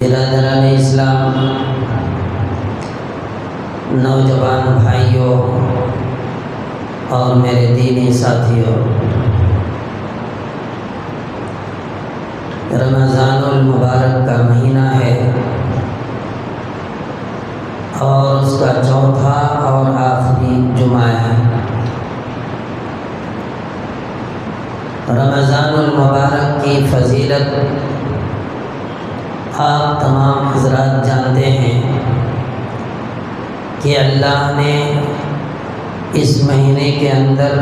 برادران اسلام، نوجوان بھائیوں اور میرے دینی ساتھیوں، رمضان المبارک کا مہینہ ہے اور اس کا چوتھا اور آخری جمعہ ہے۔ رمضان المبارک کی فضیلت آپ تمام حضرات جانتے ہیں کہ اللہ نے اس مہینے کے اندر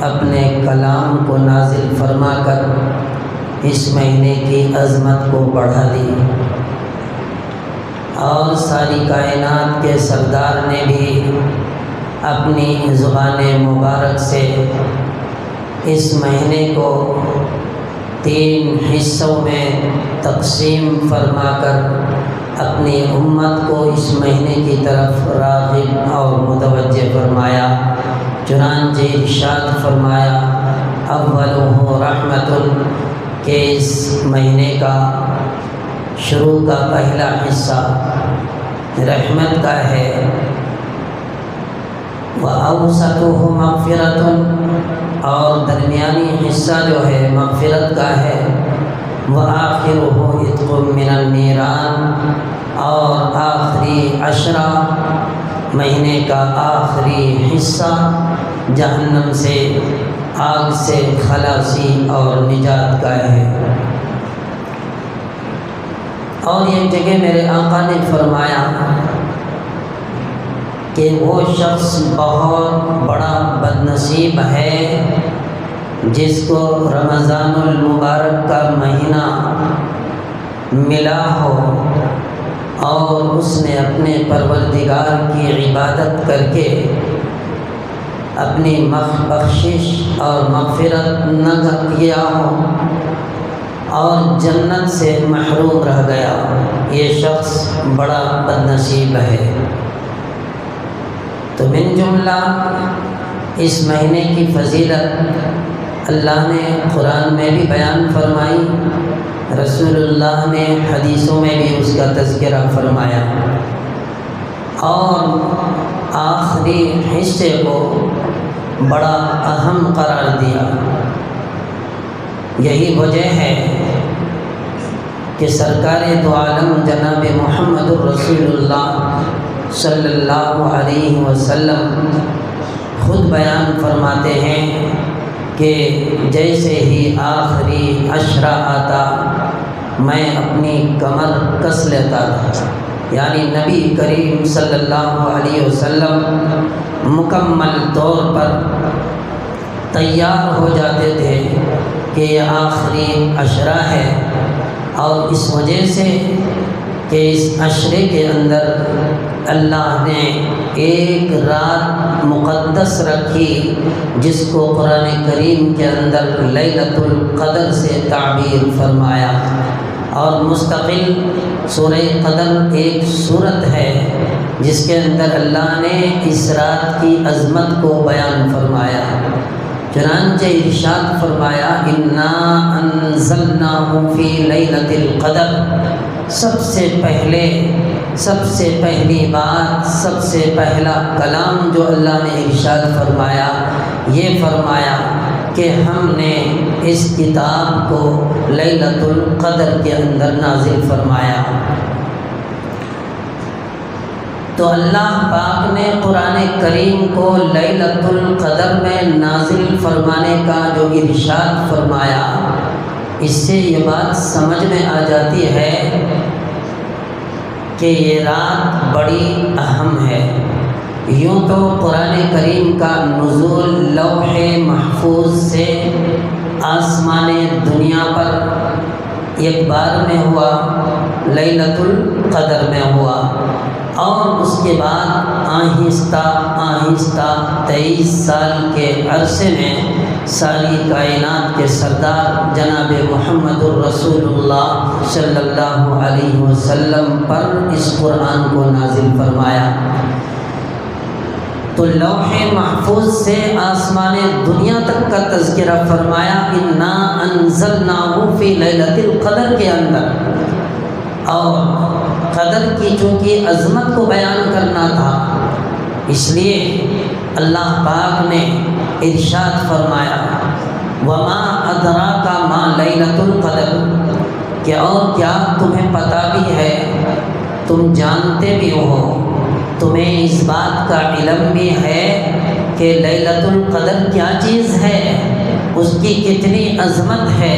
اپنے کلام کو نازل فرما کر اس مہینے کی عظمت کو بڑھا دی، اور ساری کائنات کے سردار نے بھی اپنی زبان مبارک سے اس مہینے کو 3 حصوں میں تقسیم فرما کر اپنی امت کو اس مہینے کی طرف راغب اور متوجہ فرمایا۔ چنانچہ ارشاد فرمایا اولہ رحمت، کہ اس مہینے کا شروع کا پہلا حصہ رحمت کا ہے، وَأَوْسَطُهُ مَغْفِرَةٌ، اور درمیانی حصہ جو ہے مغفرت کا ہے، وَآخِرُهُ عِتْقٌ مِّنَ النِّيرَانِ، اور آخری عشرہ مہینے کا آخری حصہ جہنم سے، آگ سے خلاصی اور نجات کا ہے۔ اور ایک جگہ میرے آقا نے فرمایا کہ وہ شخص بہت بڑا بدنصیب ہے جس کو رمضان المبارک کا مہینہ ملا ہو اور اس نے اپنے پروردگار کی عبادت کر کے اپنی بخشش اور مغفرت نہ کیا ہو اور جنت سے محروم رہ گیا، یہ شخص بڑا بدنصیب ہے۔ تو من جملہ اس مہینے کی فضیلت اللہ نے قرآن میں بھی بیان فرمائی، رسول اللہ نے حدیثوں میں بھی اس کا تذکرہ فرمایا، اور آخری حصے کو بڑا اہم قرار دیا۔ یہی وجہ ہے کہ سرکار دو عالم جناب محمد الرسول اللہ صلی اللہ علیہ وسلم خود بیان فرماتے ہیں کہ جیسے ہی آخری عشرہ آتا میں اپنی کمر کس لیتا تھا، یعنی نبی کریم صلی اللہ علیہ وسلم مکمل طور پر تیار ہو جاتے تھے کہ یہ آخری عشرہ ہے، اور اس وجہ سے کہ اس عشرے کے اندر اللہ نے ایک رات مقدس رکھی جس کو قرآن کریم کے اندر لیلۃ القدر سے تعبیر فرمایا، اور مستقل سورہ قدر ایک سورت ہے جس کے اندر اللہ نے اس رات کی عظمت کو بیان فرمایا۔ چنانچہ ارشاد فرمایا انا انزلناہ فی لیلۃ القدر، سب سے پہلی بات، سب سے پہلا کلام جو اللہ نے ارشاد فرمایا، یہ فرمایا کہ ہم نے اس کتاب کو لیلۃ القدر کے اندر نازل فرمایا۔ تو اللہ پاک نے قرآن کریم کو لیلۃ القدر میں نازل فرمانے کا جو ارشاد فرمایا، اس سے یہ بات سمجھ میں آ جاتی ہے کہ یہ رات بڑی اہم ہے۔ یوں تو قرآن کریم کا نزول لوح محفوظ سے آسمان دنیا پر ایک بار میں ہوا، لیلۃ القدر میں ہوا، اور اس کے بعد آہستہ آہستہ 23 سال کے عرصے میں ساری کائنات کے سردار جناب محمد الرسول اللہ صلی اللہ علیہ وسلم پر اس قرآن کو نازل فرمایا۔ تو لوح محفوظ سے آسمان دنیا تک کا تذکرہ فرمایا انا انزلناہ فی لیلۃ القدر کے اندر، اور قدر کی چونکہ عظمت کو بیان کرنا تھا، اس لیے اللہ پاک نے ارشاد فرمایا وما ادراک ما لیلۃ القدر، کہ اور کیا تمہیں پتہ بھی ہے، تم جانتے بھی ہو، تمہیں اس بات کا علم بھی ہے کہ لیلۃ القدر کیا چیز ہے، اس کی کتنی عظمت ہے،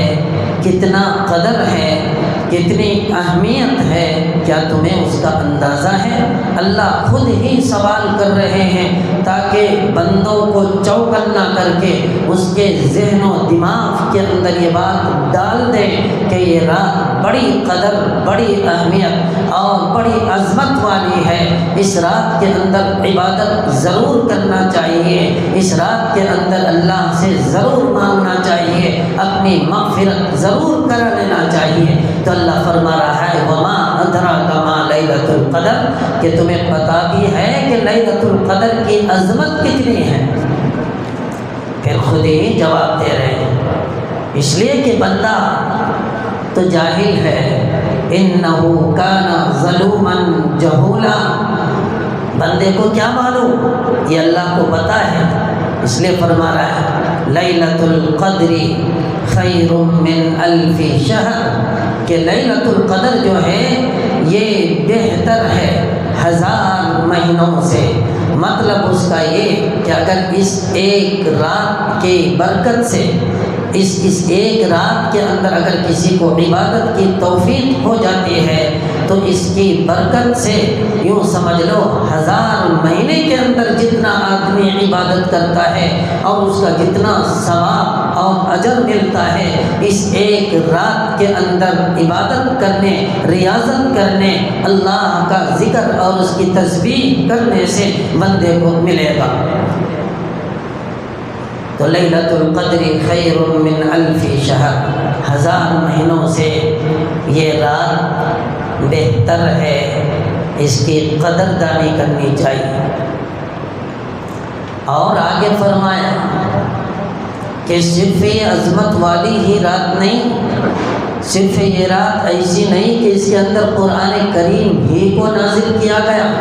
کتنا قدر ہے، کتنی اہمیت ہے، کیا تمہیں اس کا اندازہ ہے؟ اللہ خود ہی سوال کر رہے ہیں تاکہ بندوں کو چوکنا کر کے اس کے ذہن و دماغ کے اندر یہ بات ڈال دیں کہ یہ رات بڑی قدر، بڑی اہمیت اور بڑی عظمت والی ہے، اس رات کے اندر عبادت ضرور کرنا چاہیے، اس رات کے اندر اللہ سے ضرور مانگنا چاہیے، اپنی مغفرت ضرور کرا لینا چاہیے۔ تو اللہ فرما رہا ہے وما ادراک ما لیلۃ القدر، کہ تمہیں پتہ بھی ہے کہ لیلۃ القدر کی عظمت کتنی ہے؟ پھر خود ہی جواب دے رہے ہیں، اس لیے کہ بندہ تو جاہل ہے، انہ کان ظلوما جہولا، بندے کو کیا معلوم، یہ اللہ کو پتہ ہے، اس لیے فرما رہا ہے لیلۃ القدر خیر من الف شہر، کہ لیلۃ القدر جو ہے یہ بہتر ہے 1000 مہینوں سے۔ مطلب اس کا یہ کہ اگر اس ایک رات کی برکت سے، اس ایک رات کے اندر اگر کسی کو عبادت کی توفیق ہو جاتی ہے تو اس کی برکت سے یوں سمجھ لو 1000 مہینے کے اندر جتنا آدمی عبادت کرتا ہے اور اس کا جتنا ثواب اور اجر ملتا ہے، اس ایک رات کے اندر عبادت کرنے، ریاضت کرنے، اللہ کا ذکر اور اس کی تسبیح کرنے سے بندے کو ملے گا۔ تو لیلۃ القدر خیر من الف شہر، 1000 مہینوں سے یہ رات بہتر ہے، اس کی قدردانی کرنی چاہیے۔ اور آگے فرمایا کہ صرف یہ عظمت والی ہی رات نہیں، صرف یہ رات ایسی نہیں کہ اس کے اندر قرآن کریم ہی کو نازل کیا گیا،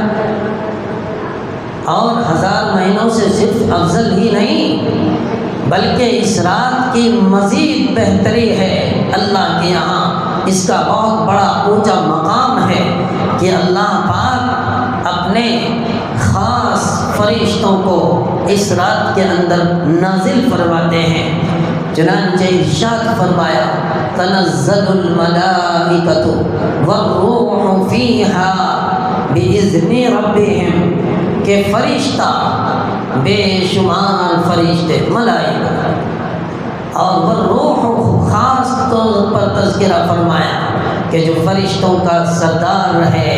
اور 1000 مہینوں سے صرف افضل ہی نہیں بلکہ اس رات کی مزید بہتری ہے اللہ کے یہاں، اس کا بہت بڑا اونچا مقام ہے کہ اللہ پاک اپنے خاص فرشتوں کو اس رات کے اندر نازل فرماتے ہیں۔ چنانچہ ارشاد فرمایا تنزل الملائکۃ والروح فیہا بإذن ربہم، کہ فرشتہ، بے شمار فرشتے، ملائکہ، اور والروح خاص طور پر تذکرہ فرمایا کہ جو فرشتوں کا سردار ہے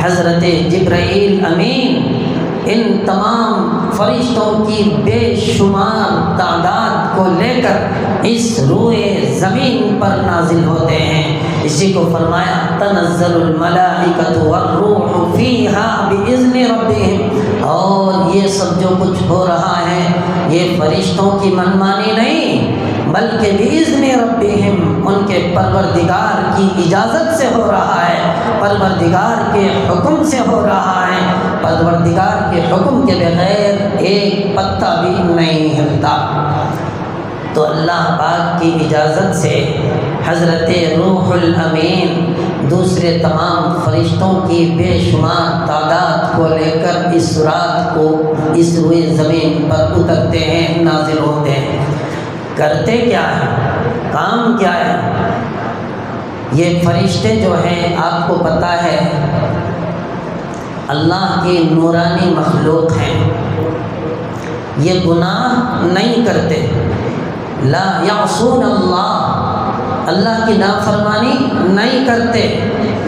حضرت جبرائیل امین، ان تمام فرشتوں کی بے شمار تعداد کو لے کر اس روئے زمین پر نازل ہوتے ہیں۔ اسی کو فرمایا تنزل الملائکۃ والروح فیہا بإذن ربہم، اور یہ سب جو کچھ ہو رہا ہے یہ فرشتوں کی منمانی نہیں بلکہ بإذن ربہم، ان کے پروردگار کی اجازت سے ہو رہا ہے، پروردگار کے حکم سے ہو رہا ہے، پروردگار کے حکم کے بغیر ایک پتا بھی نہیں ہلتا۔ تو اللہ پاک کی اجازت سے حضرت روح الامین دوسرے تمام فرشتوں کی بے شمار تعداد کو لے کر اس رات کو اس روئے زمین پر اترتے ہیں، نازل ہوتے ہیں۔ کرتے کیا ہے، کام کیا ہے؟ یہ فرشتے جو ہیں آپ کو پتہ ہے اللہ کی نورانی مخلوق ہیں، یہ گناہ نہیں کرتے، لا یعصون اللہ کی نافرمانی نہیں کرتے،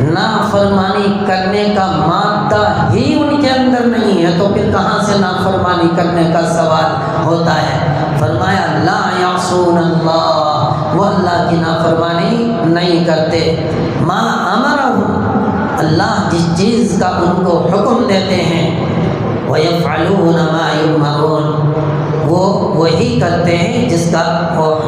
نافرمانی کرنے کا مادہ ہی ان کے اندر نہیں ہے، تو پھر کہاں سے نافرمانی کرنے کا سوال ہوتا ہے؟ فرمایا لا یعصون اللہ، وہ اللہ کی نافرمانی نہیں کرتے، ما امرہم، اللہ جس چیز کا ان کو حکم دیتے ہیں، وَيَفْعَلُونَ مَا يُؤْمَرُونَ، وہ وہی کرتے ہیں جس کا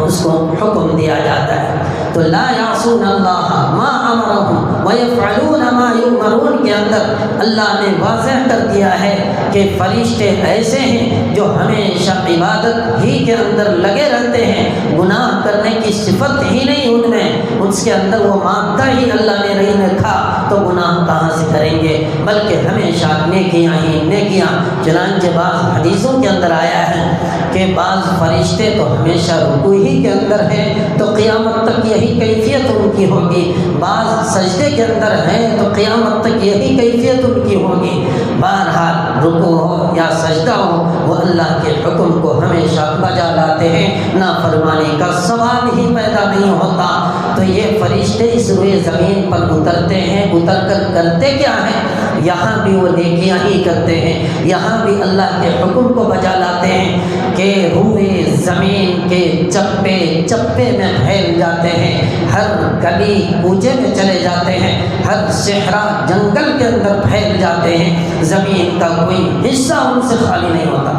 اس کو حکم دیا جاتا ہے۔ تو تو لا یعصون اللہ ما امرهم ویفعلون ما یؤمرون کے اندر اللہ نے واضح کر دیا ہے کہ فرشتے ایسے ہیں جو ہمیشہ عبادت ہی کے اندر لگے رہتے ہیں، گناہ کرنے کی صفت ہی نہیں ان میں، اس کے اندر وہ مادہ ہی اللہ نے نہیں رکھا تو گناہ کہاں سے کریں گے، بلکہ ہمیشہ نیکیاں ہی نیکیاں۔ چنانچہ بعض حدیثوں کے اندر آیا ہے کہ بعض فرشتے تو ہمیشہ رکوع ہی کے اندر ہیں تو قیامت تک یہی کیفیت ان کی ہوگی، بعض سجدے کے اندر ہیں تو قیامت تک یہی کیفیت ان کی ہوگی۔ بہرحال رکوع ہو یا سجدہ ہو وہ اللہ کے حکم کو ہمیشہ بجا لاتے ہیں، نافرمانی کا سوال ہی پیدا نہیں ہوتا۔ تو یہ فرشتے اس روئے زمین پر اترتے ہیں، اتر کر کرتے کیا ہیں؟ یہاں بھی وہ نیکیاں ہی کرتے ہیں، یہاں بھی اللہ کے حکم کو بجا لاتے ہیں کہ روئے زمین کے چپے چپے میں پھیل جاتے ہیں، ہر گلی کوچے میں چلے جاتے ہیں، ہر صحرا جنگل کے اندر پھیل جاتے ہیں، زمین کا کوئی حصہ ان سے خالی نہیں ہوتا۔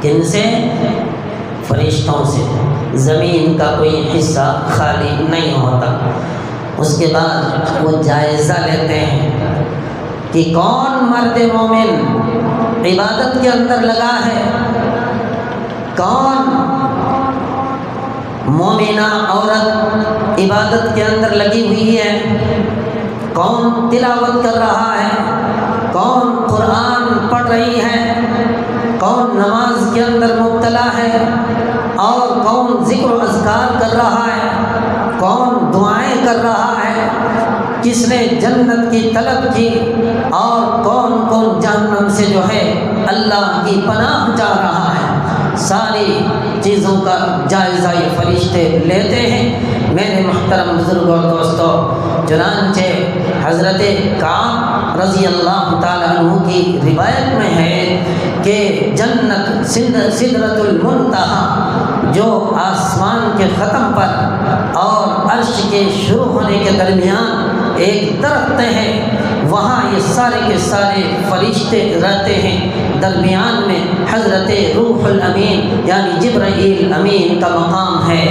کن سے؟ فرشتوں سے زمین کا کوئی حصہ خالی نہیں ہوتا۔ اس کے بعد وہ جائزہ لیتے ہیں کہ کون مرد مومن عبادت کے اندر لگا ہے، کون مومنہ عورت عبادت کے اندر لگی ہوئی ہے، کون تلاوت کر رہا ہے، کون قرآن پڑھ رہی ہے، کون نماز کے اندر مبتلا ہے، اور کون ذکر و اذکار کر رہا ہے، کون دعائیں کر رہا ہے، کس نے جنت کی طلب کی، اور کون کون جہنم سے جو ہے اللہ کی پناہ چاہ رہا ہے۔ ساری چیزوں کا جائزہ یہ فرشتے لیتے ہیں۔ میرے محترم بزرگوں اور دوستوں، چنانچہ حضرت کعب رضی اللہ تعالیٰ عنہ کی روایت میں ہے کہ جنت سدرۃ المنتہی جو آسمان کے ختم پر اور عرش کے شروع ہونے کے درمیان ایک درخت ہے، وہاں یہ سارے کے سارے فرشتے رہتے ہیں۔ درمیان میں حضرت روح الامین یعنی جبرائیل امین کا مقام ہے،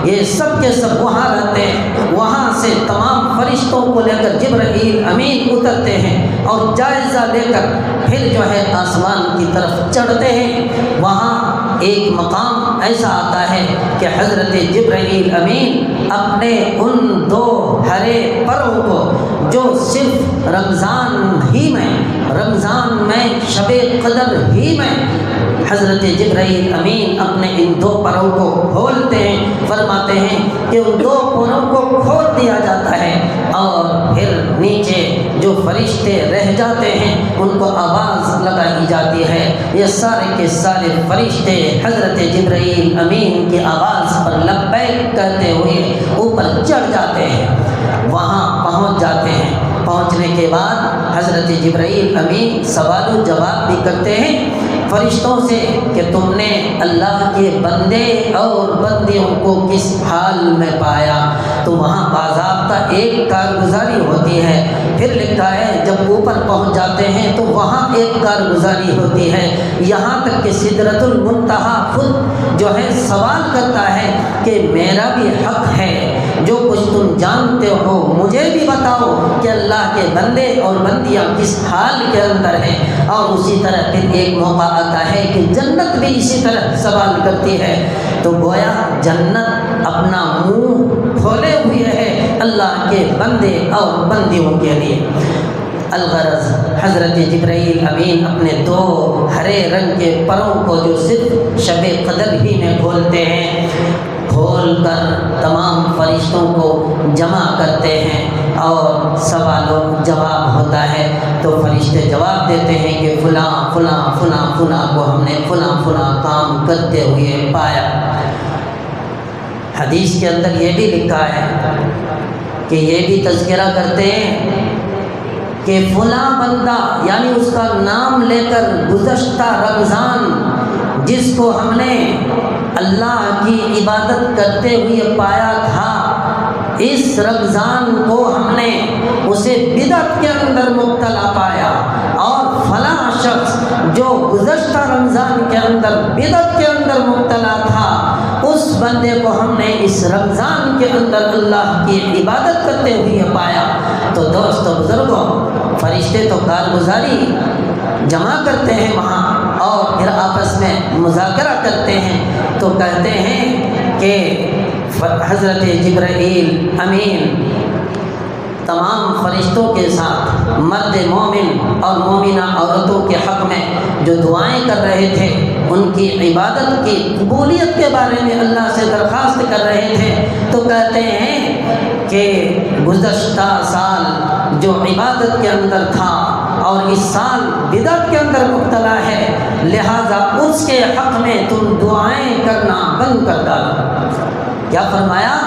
یہ سب کے سب وہاں رہتے ہیں۔ وہاں سے تمام فرشتوں کو لے کر جبرائیل امین اترتے ہیں اور جائزہ لے کر پھر جو ہے آسمان کی طرف چڑھتے ہیں۔ وہاں ایک مقام ایسا آتا ہے کہ حضرت جبرائیل امین اپنے ان دو ہرے پروں کو جو صرف رمضان میں شب قدر ہی میں حضرت جبرائیل امین اپنے ان دو پروں کو کھولتے ہیں، فرماتے ہیں کہ ان دو پروں کو کھول دیا جاتا ہے اور پھر نیچے جو فرشتے رہ جاتے ہیں ان کو آواز لگائی جاتی ہے۔ یہ سارے کے سارے فرشتے حضرت جبرائیل امین کی آواز پر لبیک کہتے ہوئے اوپر چڑھ جاتے ہیں، وہاں پہنچ جاتے ہیں۔ پہنچنے کے بعد حضرت جبرائیل امین سوال و جواب بھی کرتے ہیں فرشتوں سے کہ تم نے اللہ کے بندے اور بندیوں کو کس حال میں پایا؟ تو وہاں باضابطہ ایک کارگزاری ہوتی ہے۔ پھر لکھا ہے جب اوپر پہنچ جاتے ہیں تو وہاں ایک کارگزاری ہوتی ہے، یہاں تک کہ سدرۃ المنتہی خود جو ہے سوال کرتا ہے کہ میرا بھی حق ہے، جو کچھ تم جانتے ہو مجھے بھی بتاؤ کہ اللہ کے بندے اور بندیاں کس حال کے اندر ہیں۔ اور اسی طرح پھر ایک موقع آتا ہے کہ جنت بھی اسی طرح سوال کرتی ہے، تو گویا جنت اپنا منہ کھولے ہوئے ہے اللہ کے بندے اور بندیوں کے لیے۔ الغرض حضرت جبرائیل امین اپنے دو ہرے رنگ کے پروں کو جو صرف شب قدر ہی میں کھولتے ہیں، کھول کر تمام فرشتوں کو جمع کرتے ہیں اور سوال و جواب ہوتا ہے۔ تو فرشتے جواب دیتے ہیں کہ فلاں فلاں فلاں فلاں کو ہم نے فلاں فلاں کام کرتے ہوئے پایا۔ حدیث کے اندر یہ بھی لکھا ہے کہ یہ بھی تذکرہ کرتے ہیں کہ فلاں بندہ یعنی اس کا نام لے کر گزشتہ رمضان جس کو ہم نے اللہ کی عبادت کرتے ہوئے پایا تھا، اس رمضان کو ہم نے اسے بدعت کے اندر مبتلا پایا، اور فلاں شخص جو گزشتہ رمضان کے اندر بدعت کے اندر مبتلا تھا اس بندے کو ہم نے اس رمضان کے اندر اللہ کی عبادت کرتے ہوئے پایا۔ تو دوستو بزرگوں، فرشتے تو کارگزاری جمع کرتے ہیں وہاں اور پھر آپس میں مذاکرہ کرتے ہیں، تو کہتے ہیں کہ حضرت جبرائیل امین تمام فرشتوں کے ساتھ مرد مومن اور مومنہ عورتوں کے حق میں جو دعائیں کر رہے تھے، ان کی عبادت کی قبولیت کے بارے میں اللہ سے درخواست کر رہے تھے، تو کہتے ہیں کہ گزشتہ سال جو عبادت کے اندر تھا اور اس سال بدعت کے اندر مبتلا ہے، لہذا اس کے حق میں تم دعائیں کرنا بند کر ڈالو۔ کیا فرمایا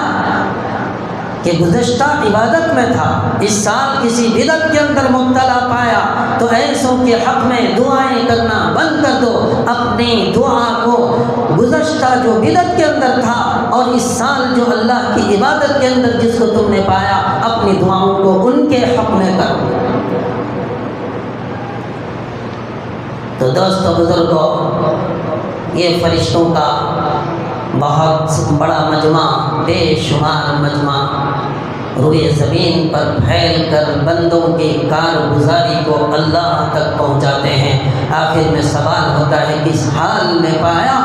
کہ گزشتہ عبادت میں تھا، اس سال کسی بدعت کے اندر مبتلا پایا، تو ایسوں کے حق میں دعائیں کرنا بند کر دو، اپنی دعا کو گزشتہ جو بدعت کے اندر تھا اور اس سال جو اللہ کی عبادت کے اندر جس کو تم نے پایا، اپنی دعاؤں کو ان کے حق میں کرو۔ تو دوستو بزرگوں، یہ فرشتوں کا بہت بڑا مجمع، بے شمار مجمع روئے زمین پر پھیل کر بندوں کی کارگزاری کو اللہ تک پہنچاتے ہیں۔ آخر میں سوال ہوتا ہے کس حال میں پایا؟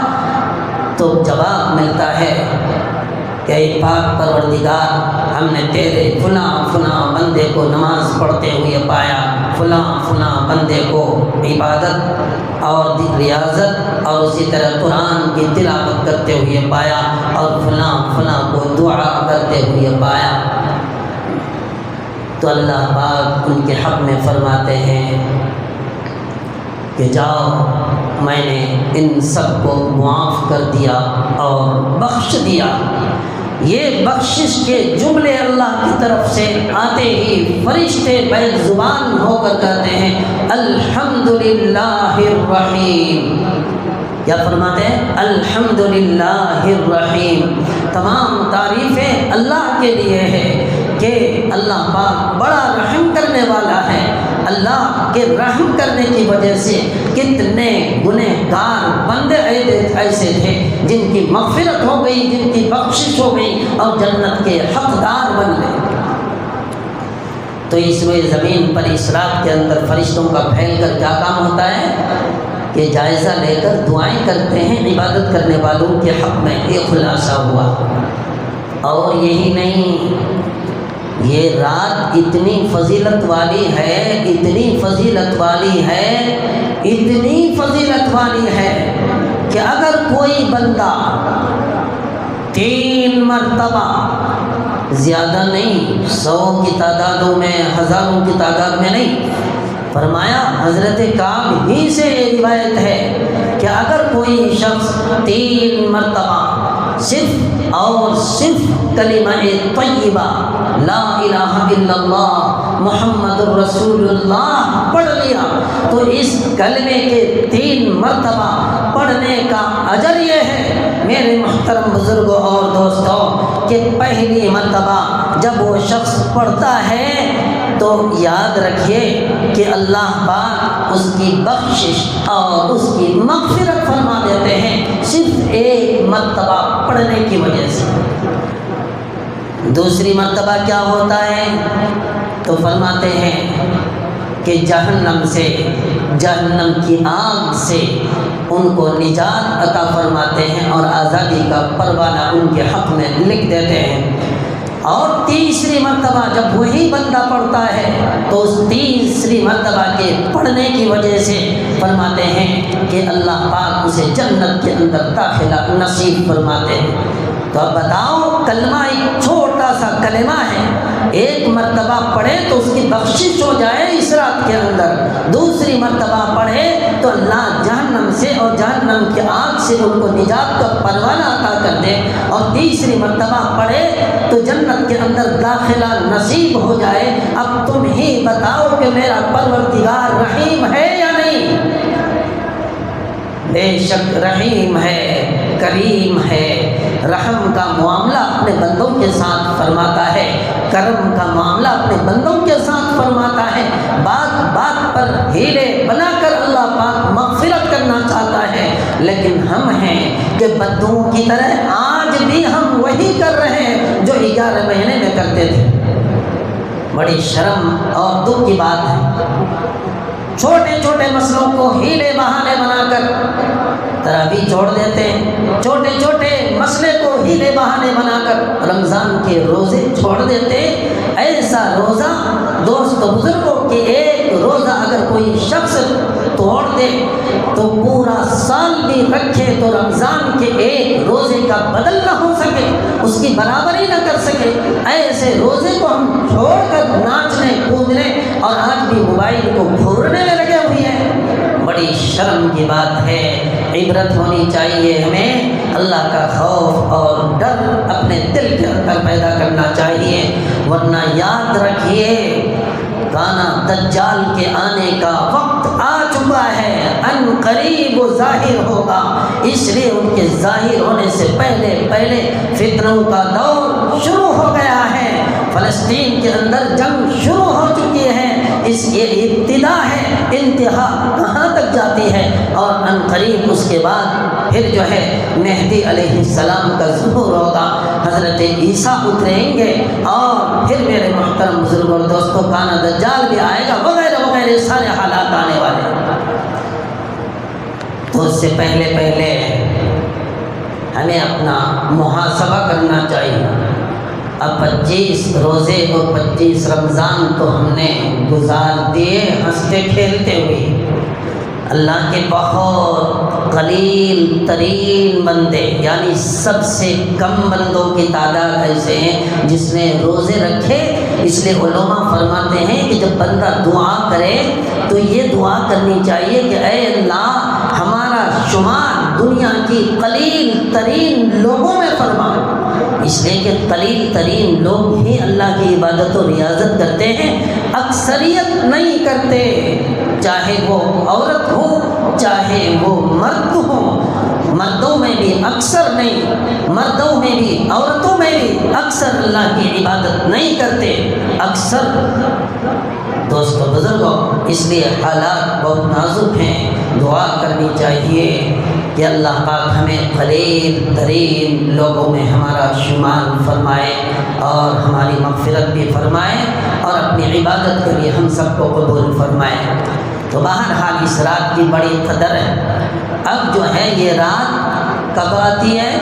تو جواب ملتا ہے کہ اے پاک پروردگار، ہم نے تیرے فلاں فلاں بندے کو نماز پڑھتے ہوئے پایا، فلاں فلاں بندے کو عبادت اور ریاضت اور اسی طرح قرآن کی تلاوت کرتے ہوئے پایا، اور فلاں فلاں کو دعا کرتے ہوئے پایا۔ تو اللہ پاک ان کے حق میں فرماتے ہیں کہ جاؤ، میں نے ان سب کو معاف کر دیا اور بخش دیا۔ یہ بخشش کے جملے اللہ کی طرف سے آتے ہی فرشتے بیک زبان ہو کر کہتے ہیں الحمدللہ الرحیم۔ کیا فرماتے ہیں؟ الحمدللہ الرحیم۔ تمام تعریفیں اللہ کے لیے ہے کہ اللہ پاک بڑا رحم کرنے والا ہے۔ اللہ کے رحم کرنے کی وجہ سے کتنے گنہگار بندے ایسے تھے جن کی مغفرت ہو گئی، جن کی بخشش ہو گئی اور جنت کے حقدار بن گئے۔ تو اس روئے زمین پر اس رات کے اندر فرشتوں کا پھیل کر کیا کام ہوتا ہے کہ جائزہ لے کر دعائیں کرتے ہیں عبادت کرنے والوں کے حق میں۔ یہ خلاصہ ہوا۔ اور یہی نہیں، یہ رات اتنی فضیلت والی ہے، اتنی فضیلت والی ہے، اتنی فضیلت والی ہے کہ اگر کوئی بندہ 3 مرتبہ، زیادہ نہیں، 100 کی تعدادوں میں، ہزاروں کی تعداد میں نہیں، فرمایا حضرت کعب ہی سے یہ روایت ہے کہ اگر کوئی شخص 3 مرتبہ صرف اور صرف کلمہ طیبہ لا الہ الا اللہ محمد الرسول اللہ پڑھ لیا، تو اس کلمے کے 3 مرتبہ پڑھنے کا اجر یہ ہے میرے محترم بزرگوں اور دوستوں کہ پہلی مرتبہ جب وہ شخص پڑھتا ہے تو یاد رکھیے کہ اللہ پاک اس کی بخشش اور اس کی مغفرت فرما دیتے ہیں صرف 1 مرتبہ پڑھنے کی وجہ سے۔ دوسری مرتبہ کیا ہوتا ہے تو فرماتے ہیں کہ جہنم سے، جہنم کی آگ سے ان کو نجات عطا فرماتے ہیں اور آزادی کا پروانہ ان کے حق میں لکھ دیتے ہیں۔ اور تیسری مرتبہ جب وہی بندہ پڑھتا ہے تو اس تیسری مرتبہ کے پڑھنے کی وجہ سے فرماتے ہیں کہ اللہ پاک اسے جنت کے اندر داخلہ نصیب فرماتے ہیں۔ تو اب بتاؤ، کلمہ ایک چھوٹا سا کلمہ ہے، 1 مرتبہ پڑھے تو اس کی بخشش ہو جائے اس رات کے اندر، دوسری مرتبہ پڑھے تو اللہ جہنم سے اور جہنم کی آگ سے ان کو نجات کا پروانہ عطا کر دے، اور تیسری مرتبہ پڑھے تو جنت کے اندر داخلہ نصیب ہو جائے۔ اب تم ہی بتاؤ کہ میرا پروردگار رحیم ہے یا نہیں؟ بے شک رحیم ہے، کریم ہے، رحم کا معاملہ اپنے بندوں کے ساتھ فرماتا ہے، کرم کا معاملہ اپنے بندوں کے ساتھ فرماتا ہے۔ بات بات پر ہیلے بنا کر اللہ پاک مغفرت کرنا چاہتا ہے، لیکن ہم ہیں کہ بدوں کی طرح بھی ہم وہی کر رہے ہیں جو 11 مہینے میں کرتے تھے۔ بڑی شرم اور دکھ کی بات ہے، چھوٹے چھوٹے مسئلوں کو ہیلے بہانے بنا کر تراویح چھوڑ دیتے ہیں، چھوٹے چھوٹے مسئلے کو ہیلے بہانے بنا کر رمضان کے روزے چھوڑ دیتے ہیں۔ ایسا روزہ دوست بزرگوں کے ایک روزہ اگر کوئی شخص توڑ دے تو پورا سال بھی رکھے تو رمضان کے ایک روزے کا بدل نہ ہو سکے، اس کی برابری نہ کر سکے۔ ایسے روزے کو ہم چھوڑ کر ناچنے کودنے اور آج بھی موبائل کو گھورنے میں لگے ہوئے ہیں، بڑی شرم کی بات ہے۔ عبرت ہونی چاہیے ہمیں، اللہ کا خوف اور ڈر اپنے دل کے اندر پیدا کرنا چاہیے، ورنہ یاد رکھیے کانا دجال کے آنے کا وقت آ چکا ہے، ان قریب وہ ظاہر ہوگا، اس لیے ان کے ظاہر ہونے سے پہلے فتنوں کا دور شروع ہو گیا ہے۔ فلسطین کے اندر جنگ شروع ہو چکی ہے، اس یہ ابتدا ہے، انتہا کہاں تک جاتی ہے، اور ان قریب اس کے بعد پھر جو ہے مہدی علیہ السلام کا ظہور ہوگا، حضرت عیسیٰ اتریں گے، اور پھر میرے محترم بزرگوں اور دوستوں کانا دجال بھی آئے گا، وغیرہ وغیرہ سارے حالات آنے والے۔ تو اس سے پہلے ہمیں اپنا محاسبہ کرنا چاہیے۔ اب 25 روزے اور 25 رمضان تو ہم نے گزار دیے ہنستے کھیلتے ہوئے۔ اللہ کے بہت قلیل ترین بندے، یعنی سب سے کم بندوں کی تعداد ایسے ہیں جس نے روزے رکھے۔ اس لیے علماء فرماتے ہیں کہ جب بندہ دعا کرے تو یہ دعا کرنی چاہیے کہ اے اللہ ہمارا شمار دنیا کی قلیل ترین لوگوں میں فرما، اس لیے کہ قلیل ترین لوگ ہی اللہ کی عبادت و ریاضت کرتے ہیں، اکثریت نہیں کرتے، چاہے وہ عورت ہو چاہے وہ مرد ہو، مردوں میں بھی اکثر نہیں، مردوں میں بھی عورتوں میں بھی اکثر اللہ کی عبادت نہیں کرتے، اکثر دوستو بزرگوں۔ اس لیے حالات بہت نازک ہیں، دعا کرنی چاہیے کہ اللہ پاک ہمیں قلیل ترین لوگوں میں ہمارا شمار فرمائے اور ہماری مغفرت بھی فرمائے اور اپنی عبادت کے لیے ہم سب کو قبول فرمائے۔ تو بہرحال اس رات کی بڑی قدر ہے۔ اب جو ہے یہ رات کب آتی ہے،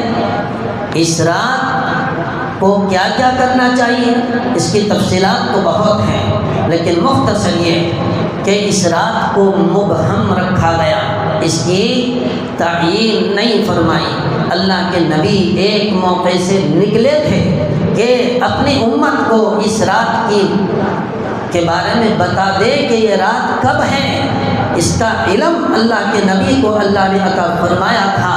اس رات کو کیا کیا کرنا چاہیے، اس کی تفصیلات تو بہت ہیں، لیکن مختصر یہ کہ اس رات کو مبہم رکھا گیا، اس کی تعیین نہیں فرمائی۔ اللہ کے نبی ایک موقع سے نکلے تھے کہ اپنی امت کو اس رات کے بارے میں بتا دے کہ یہ رات کب ہے۔ اس کا علم اللہ کے نبی کو اللہ نے عطا فرمایا تھا،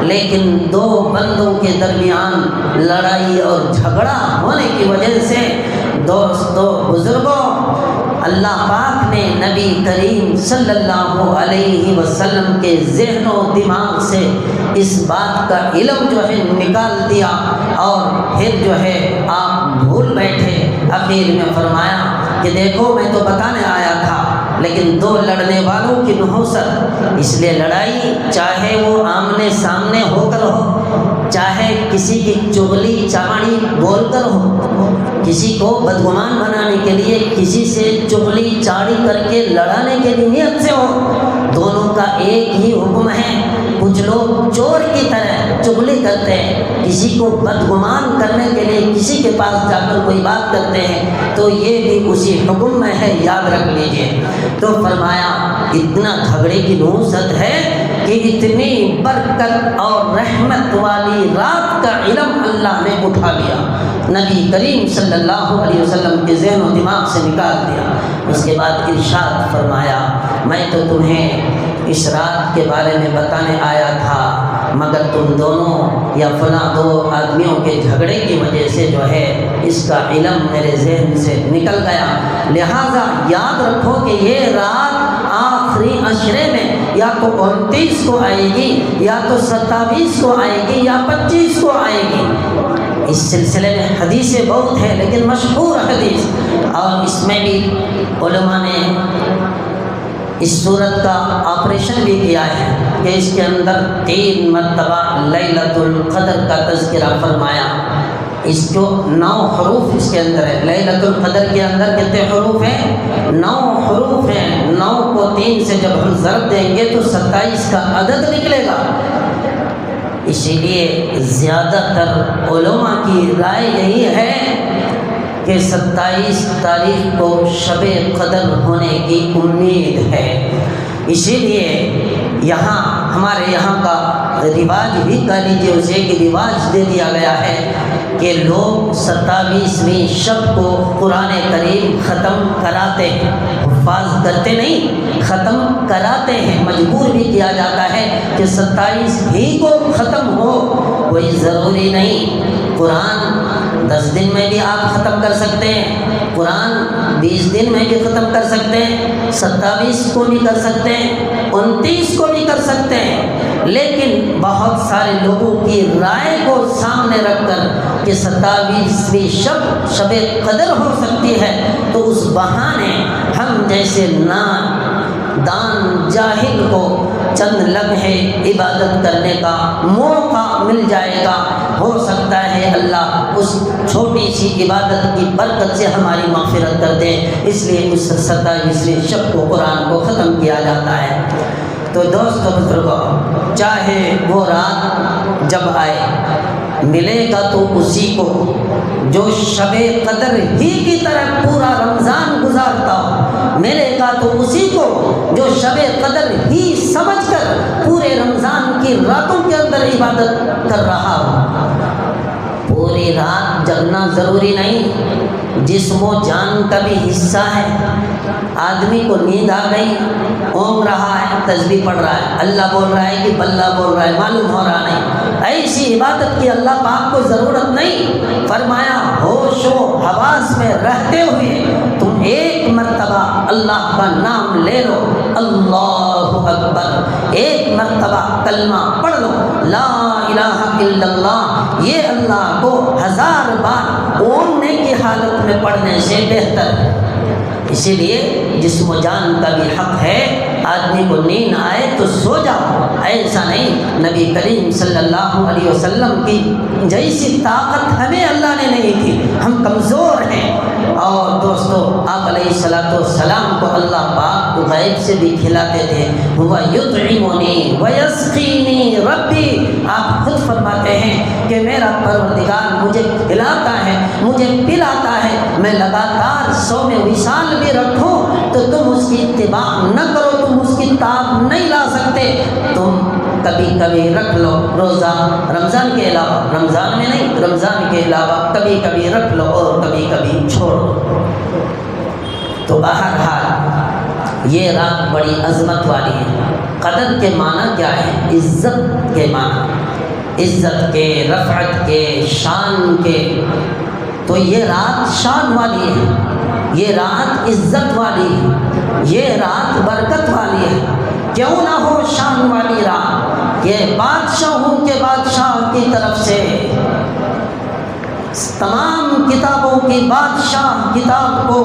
لیکن دو بندوں کے درمیان لڑائی اور جھگڑا ہونے کی وجہ سے دوستو بزرگوں اللہ پاک نے نبی کریم صلی اللہ علیہ وسلم کے ذہن و دماغ سے اس بات کا علم جو ہے نکال دیا، اور پھر جو ہے آپ بھول بیٹھے۔ اخیر میں فرمایا کہ دیکھو میں تو بتانے آیا تھا، لیکن دو لڑنے والوں کی نحوست، اس لیے لڑائی چاہے وہ آمنے سامنے ہو کر ہو، چاہے کسی کی چغلی چاڑی بول کر ہو، کسی کو بدگمان بنانے کے لیے کسی سے چغلی چاڑی کر کے لڑانے کے لیے نیت سے ہو، دونوں کا ایک ہی حکم ہے۔ کچھ لوگ چور کی طرح چغلی کرتے ہیں، کسی کو بدگمان کرنے کے لیے کسی کے پاس جا کر کوئی بات کرتے ہیں، تو یہ بھی اسی حکم میں ہے، یاد رکھ لیجئے۔ تو فرمایا اتنا جھگڑے کی نحوست ہے کہ اتنی برکت اور رحمت والی رات کا علم اللہ نے اٹھا لیا، نبی کریم صلی اللہ علیہ وسلم کے ذہن و دماغ سے نکال دیا۔ اس کے بعد ارشاد فرمایا میں تو تمہیں اس رات کے بارے میں بتانے آیا تھا، مگر تم دونوں یا فلاں دو آدمیوں کے جھگڑے کی وجہ سے جو ہے اس کا علم میرے ذہن سے نکل گیا، لہٰذا یاد رکھو کہ یہ رات آخری عشرے میں یا تو 29 کو آئے گی، یا تو 27 کو آئے گی، یا 25 کو آئے گی۔ اس سلسلے میں حدیثیں بہت ہیں، لیکن مشہور حدیث، اور اس میں بھی علماء نے اس صورت کا آپریشن بھی کیا ہے کہ اس کے اندر 3 مرتبہ لیلۃ القدر کا تذکرہ فرمایا۔ اس کو 9 حروف اس کے اندر ہے۔ لیلۃ القدر کے اندر کتنے حروف ہیں؟ 9 حروف ہیں۔ 9 کو 3 سے جب ہم ضرب دیں گے تو 27 کا عدد نکلے گا۔ اسی لیے زیادہ تر علماء کی رائے یہی ہے کہ 27 تاریخ کو شب قدر ہونے کی امید ہے۔ اسی لیے ہمارے یہاں کا رواج بھی کہہ لیجیے اسے کہ رواج دے دیا گیا ہے کہ لوگ 27ویں شب کو قرآن کریم ختم کراتے ہیں، حفاظ کرتے نہیں، ختم کراتے ہیں۔ مجبور بھی کیا جاتا ہے کہ 27 ہی کو ختم ہو، کوئی ضروری نہیں۔ قرآن 10 دن میں بھی آپ ختم کر سکتے ہیں، قرآن 20 دن میں بھی ختم کر سکتے ہیں، 27 کو بھی کر سکتے ہیں، 29 کو بھی کر سکتے ہیں۔ لیکن بہت سارے لوگوں کی رائے کو سامنے رکھ کر کہ 27ویں شب قدر ہو سکتی ہے، تو اس بہانے ہم جیسے دان جاہل کو چند لمحے عبادت کرنے کا موقع مل جائے گا۔ ہو سکتا ہے اللہ اس چھوٹی سی عبادت کی برکت سے ہماری مغفرت کر دے، اس لیے اس 27ویں شب کو قرآن کو ختم کیا جاتا ہے۔ تو دوستو بزرگوں، چاہے وہ رات جب آئے، ملے گا تو اسی کو جو شب قدر ہی کی طرح پورا رمضان گزارتا ہو، ملے گا تو اسی کو جو شب قدر ہی سمجھ کر پورے رمضان کی راتوں کے اندر عبادت کر رہا ہو۔ پوری رات جگنا ضروری نہیں، جسم و جان کا بھی حصہ ہے۔ آدمی کو نیند آ گئی، اونگ رہا ہے، تسبیح پڑھ رہا ہے، اللہ بول رہا ہے کہ بلہ بول رہا ہے، معلوم ہو رہا نہیں۔ ایسی عبادت کی اللہ پاک کو ضرورت نہیں۔ فرمایا ہوش و حواس میں رہتے ہوئے تم 1 مرتبہ اللہ کا نام لے لو، اللہ اکبر، 1 مرتبہ کلمہ پڑھ لو، لا الہ الا اللہ۔ یہ اللہ کو 1000 بار اونگنے کی حالت میں پڑھنے سے بہتر ہے۔ اسی لیے جسم و جان کا بھی حق ہے۔ آدمی کو نیند آئے تو سو جاؤ، ایسا نہیں۔ نبی کریم صلی اللہ علیہ وسلم کی جیسی طاقت ہمیں اللہ نے نہیں دی، ہم کمزور ہیں۔ اور دوستو، آپ علیہ الصلوۃ والسلام کو اللہ پاک غیب سے بھی کھلاتے تھے۔ ہوا یطعمنی ویسقینی ربی، آپ خود فرماتے ہیں کہ میرا پروردگار مجھے کھلاتا ہے، مجھے پلاتا ہے۔ میں لگاتار 100 میں وصال بھی رکھوں تو تم اس کی اتباع نہ کرو، تم اس کی تاب نہیں لا سکتے۔ تم کبھی کبھی رکھ لو روزہ، رمضان کے علاوہ، رمضان میں نہیں، رمضان کے علاوہ کبھی کبھی رکھ لو اور کبھی کبھی چھوڑ دو۔ تو بہرحال یہ رات بڑی عظمت والی ہے۔ قدر کے معنی کیا ہے؟ عزت کے معنی، عزت کے، رفعت کے، شان کے۔ تو یہ رات شان والی ہے، یہ رات عزت والی ہے، یہ رات برکت والی ہے۔ کیوں نہ ہو شان والی رات؟ یہ بادشاہوں کے بادشاہ کی طرف سے، تمام کتابوں کی بادشاہ کتاب کو،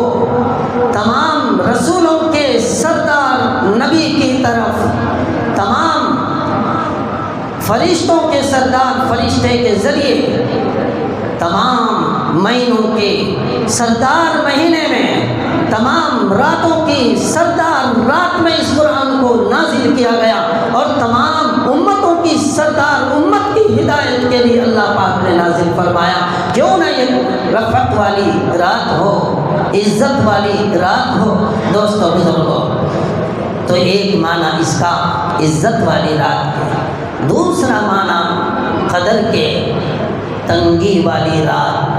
تمام رسولوں کے سردار نبی کی طرف، تمام فرشتوں کے سردار فرشتے کے ذریعے، تمام مہینوں کے سردار مہینے میں، تمام راتوں کی سردار رات میں اس قرآن کو نازل کیا گیا، اور تمام امتوں کی سردار امت کی ہدایت کے لیے اللہ پاک نے نازل فرمایا۔ کیوں نہ یہ رفعت والی رات ہو، عزت والی رات ہو۔ دوستو بزرگوں، تو ایک معنی اس کا عزت والی رات ہے۔ دوسرا معنی قدر کے تنگی والی رات۔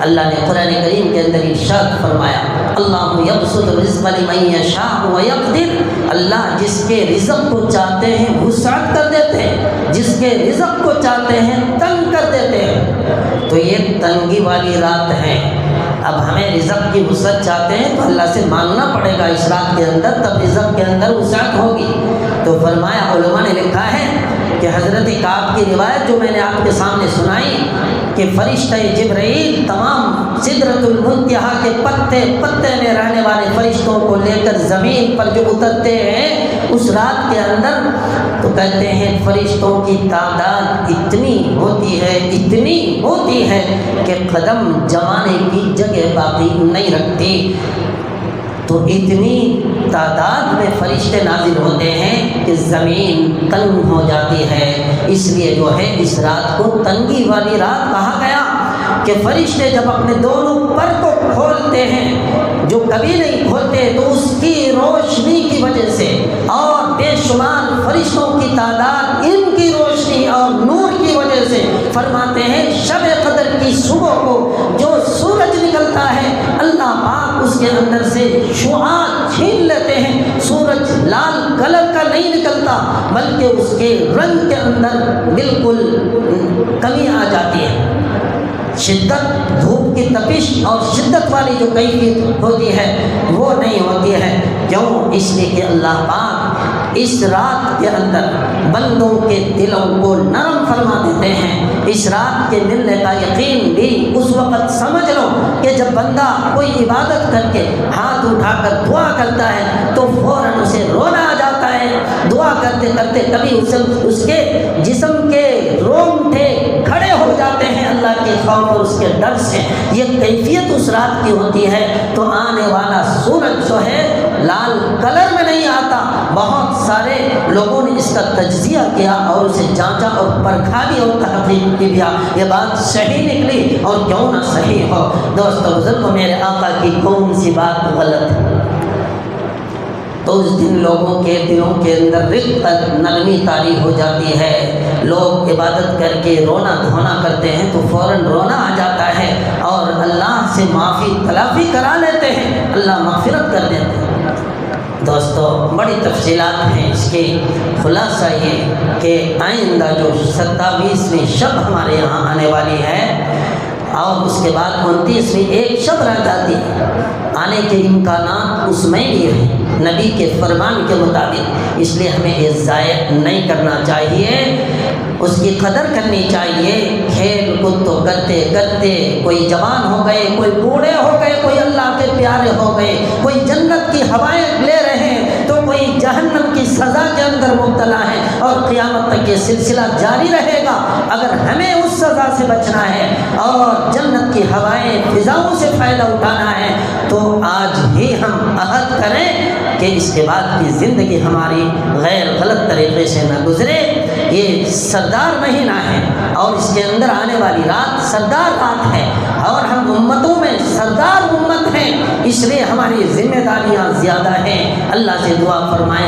اللہ نے قرآن کریم کے اندر ارشاد فرمایا، اللہ یبسط الرزق لمن یشاء ویقدر، اللہ جس کے رزق کو چاہتے ہیں وسعت کر دیتے ہیں، جس کے رزق کو چاہتے ہیں تنگ کر دیتے ہیں۔ تو یہ تنگی والی رات ہے۔ اب ہمیں رزق کی وسعت چاہتے ہیں تو اللہ سے مانگنا پڑے گا اس رات کے اندر، تب رزق کے اندر وسعت ہوگی۔ تو فرمایا، علماء نے لکھا ہے کہ حضرت کعب کی روایت جو میں نے آپ کے سامنے سنائی کہ فرشتہ جبرائیل تمام سدرۃ المنتہا کے پتے پتے میں رہنے والے فرشتوں کو لے کر زمین پر جو اترتے ہیں اس رات کے اندر، تو کہتے ہیں فرشتوں کی تعداد اتنی ہوتی ہے کہ قدم جمانے کی جگہ باقی نہیں رکھتی۔ تو اتنی تعداد میں فرشتے نازل ہوتے ہیں کہ زمین تنگ ہو جاتی ہے۔ اس لیے جو ہے اس رات کو تنگی والی رات کہا گیا کہ فرشتے جب اپنے دونوں پر کو کھولتے ہیں، جو کبھی نہیں کھولتے، تو اس کی روشنی کی وجہ سے اور بے شمار فرشتوں کی تعداد ان کی روشنی اور نور کی وجہ سے، فرماتے ہیں شب قدر کی صبح کو جو سورج نکلتا ہے اللہ پاک اس کے اندر سے شعاع چھین لیتے ہیں۔ سورج لال کلر کا نہیں نکلتا بلکہ اس کے رنگ کے اندر بالکل کمی آ جاتی ہے۔ شدت، دھوپ کی تپش اور شدت والی جو کیفیت ہوتی ہے وہ نہیں ہوتی ہے۔ کیوں؟ اس لیے کہ اللہ پاک اس رات کے اندر بندوں کے دلوں کو نرم فرما دیتے ہیں۔ اس رات کے ملنے کا یقین بھی اس وقت سمجھ لو کہ جب بندہ کوئی عبادت کر کے ہاتھ اٹھا کر دعا کرتا ہے تو فوراً اسے رونا آ جاتا ہے۔ دعا کرتے کرتے کبھی اس کے جسم کے رونگٹے کھڑے ہو جاتے ہیں اللہ کے خوف اور اس کے ڈر سے۔ یہ کیفیت اس رات کی ہوتی ہے۔ تو آنے والا سورج جو ہے لال کلر میں نہیں آتا۔ بہت سارے لوگوں نے اس کا تجزیہ کیا اور اسے جانچا اور پرکھا بھی اور تحقیق کی بھی، یہ بات صحیح نکلی اور کیوں نہ صحیح ہو۔ دوستو بزرگو، میرے آقا کی کون سی بات غلط ہے؟ تو اس دن لوگوں کے دلوں کے اندر رقت، نرمی طاری ہو جاتی ہے۔ لوگ عبادت کر کے رونا دھونا کرتے ہیں تو فوراً رونا آ جاتا ہے اور اللہ سے معافی تلافی کرا لیتے ہیں، اللہ مغفرت کر دیتے ہیں۔ دوستو بڑی تفصیلات ہیں اس کے، خلاصہ یہ کہ آئندہ جو 27ویں شب ہمارے یہاں آنے والی ہے اور اس کے بعد 29ویں ایک شب رہ جاتی ہے، آنے کے امکانات اس میں بھی ہیں نبی کے فرمان کے مطابق، اس لیے ہمیں یہ ضائع نہیں کرنا چاہیے، اس کی قدر کرنی چاہیے۔ کھیل کود تو کرتے کرتے کوئی جوان ہو گئے، کوئی بوڑھے ہو گئے، کوئی اللہ کے پیارے ہو گئے، کوئی جنت کی ہوائیں لے رہے ہیں تو کوئی جہنم کی سزا کے اندر مبتلا ہے، اور قیامت تک یہ سلسلہ جاری رہے گا۔ اگر ہمیں اس سزا سے بچنا ہے اور جنت کی ہوائیں فضاؤں سے فائدہ اٹھانا ہے تو آج ہی ہم عہد کریں کہ اس کے بعد کی زندگی ہماری غیر غلط طریقے سے نہ گزرے۔ یہ سردار مہینہ ہے اور اس کے اندر آنے والی رات سردار رات ہے اور ہم امتوں میں سردار امت ہیں، اس لیے ہماری ذمہ داریاں زیادہ ہیں۔ اللہ سے دعا فرمائیں